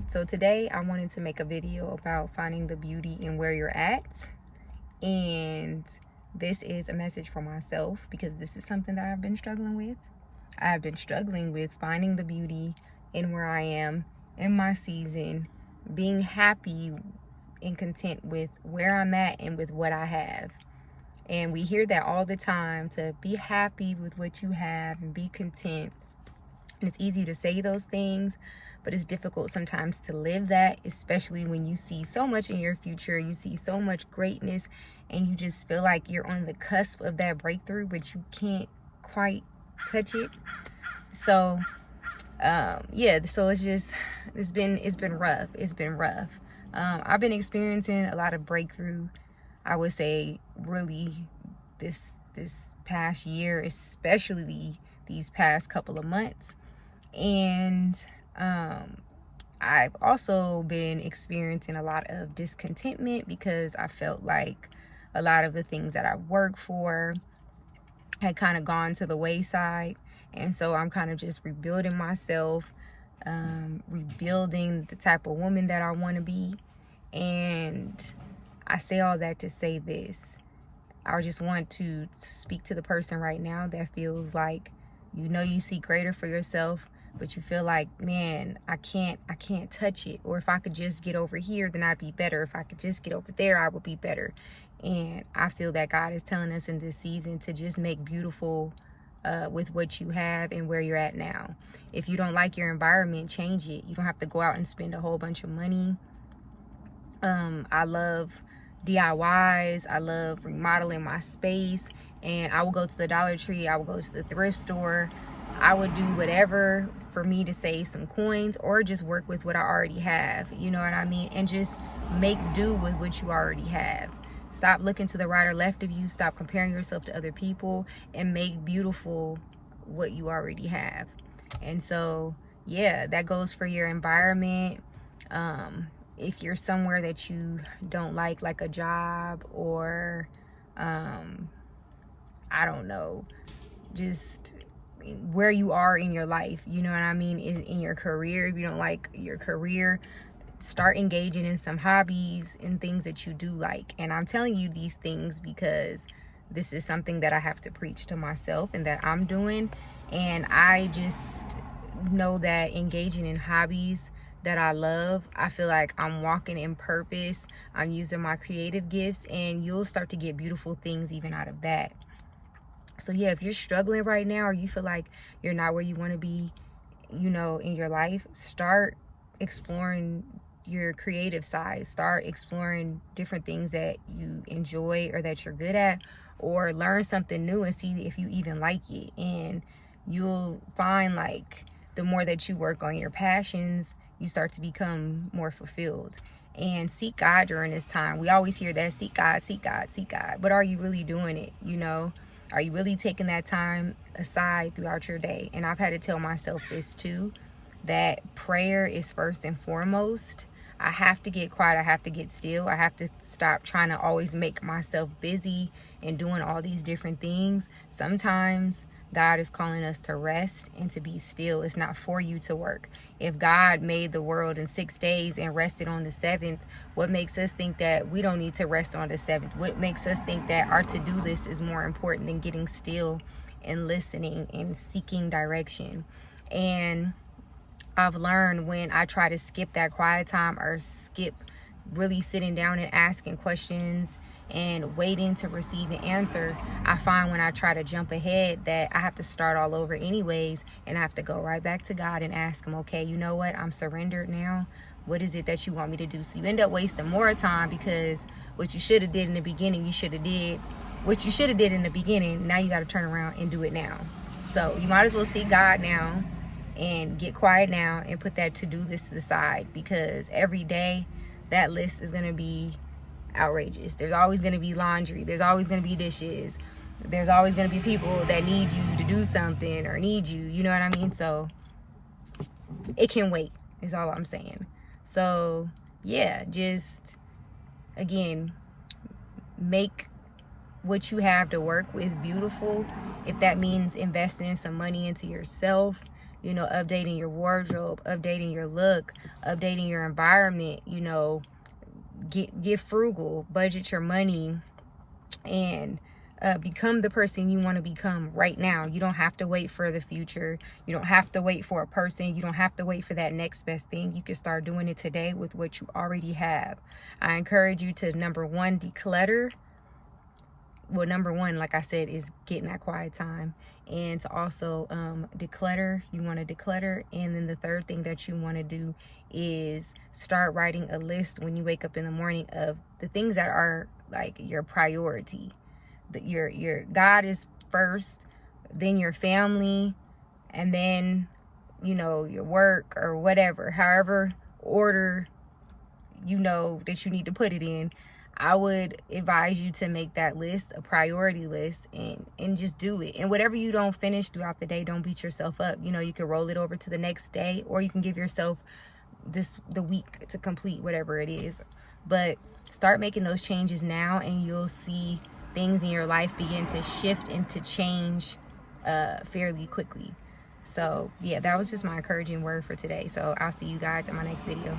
So today I wanted to make a video about finding the beauty in where you're at. And this is a message for myself because this is something that I've been struggling with. I've been struggling with finding the beauty in where I am in my season, being happy and content with where I'm at and with what I have. And we hear that all the time, to be happy with what you have and be content. And it's easy to say those things, but it's difficult sometimes to live that, especially when you see so much in your future, you see so much greatness, and you just feel like you're on the cusp of that breakthrough, but you can't quite touch it. So so it's been rough. I've been experiencing a lot of breakthrough, I would say, really this past year, especially these past couple of months. And I've also been experiencing a lot of discontentment because I felt like a lot of the things that I worked for had kind of gone to the wayside. And so I'm kind of just rebuilding myself, rebuilding the type of woman that I want to be. And I say all that to say this. I just want to speak to the person right now that feels like, you see greater for yourself, but you feel like, man, I can't touch it. Or if I could just get over here, then I'd be better. If I could just get over there, I would be better. And I feel that God is telling us in this season to just make beautiful with what you have and where you're at now. If you don't like your environment, change it. You don't have to go out and spend a whole bunch of money. I love DIYs. I love remodeling my space, and I will go to the Dollar Tree. I will go to the thrift store. I would do whatever for me to save some coins or just work with what I already have. You know what I mean? And just make do with what you already have. Stop looking to the right or left of you. Stop comparing yourself to other people, and make beautiful what you already have. And so, yeah, that goes for your environment. If you're somewhere that you don't like a job, or I don't know, just where you are in your life, you know what I mean, in your career. If you don't like your career, start engaging in some hobbies and things that you do like. And I'm telling you these things because this is something that I have to preach to myself and that I'm doing. And I just know that engaging in hobbies that I love, I feel like I'm walking in purpose. I'm using my creative gifts, and you'll start to get beautiful things even out of that. So yeah, if you're struggling right now, or you feel like you're not where you want to be, in your life, start exploring your creative side. Start exploring different things that you enjoy or that you're good at, or learn something new and see if you even like it. And you'll find, like, the more that you work on your passions, you start to become more fulfilled. And seek God during this time. We always hear that, seek God, seek God, seek God. But are you really doing it? Are you really taking that time aside throughout your day? And I've had to tell myself this too, that prayer is first and foremost. I have to get quiet. I have to get still. I have to stop trying to always make myself busy and doing all these different things. Sometimes God is calling us to rest and to be still. It's not for you to work. If God made the world in 6 days and rested on the 7th, what makes us think that we don't need to rest on the 7th? What makes us think that our to-do list is more important than getting still and listening and seeking direction? And I've learned, when I try to skip that quiet time, or skip really sitting down and asking questions and waiting to receive an answer, I find when I try to jump ahead that I have to start all over anyways, and I have to go right back to God and ask him, okay, you know what? I'm surrendered now. What is it that you want me to do? So you end up wasting more time, because what you should have did in the beginning, what you should have did in the beginning, now you got to turn around and do it now. So you might as well seek God now and get quiet now and put that to-do list to the side, because every day that list is going to be outrageous. There's always going to be laundry. There's always going to be dishes. There's always going to be people that need you to do something, or need you, you know what I mean? So it can wait, is all I'm saying. So yeah, just, again, make what you have to work with beautiful. If that means investing some money into yourself, you know, updating your wardrobe, updating your look, updating your environment, you know, get frugal, budget your money, and become the person you want to become right now. You don't have to wait for the future. You don't have to wait for a person. You don't have to wait for that next best thing. You can start doing it today with what you already have. I encourage you to, number one, declutter. Well, number one, like I said, is getting that quiet time, and to also declutter. You want to declutter. And then the third thing that you want to do is start writing a list when you wake up in the morning of the things that are like your priority. Your God is first, then your family, and then, you know, your work or whatever, however order you know that you need to put it in. I would advise you to make that list a priority list, and just do it. And whatever you don't finish throughout the day, don't beat yourself up. You know, you can roll it over to the next day, or you can give yourself the week to complete whatever it is. But start making those changes now, and you'll see things in your life begin to shift and to change fairly quickly. So yeah, that was just my encouraging word for today. So I'll see you guys in my next video.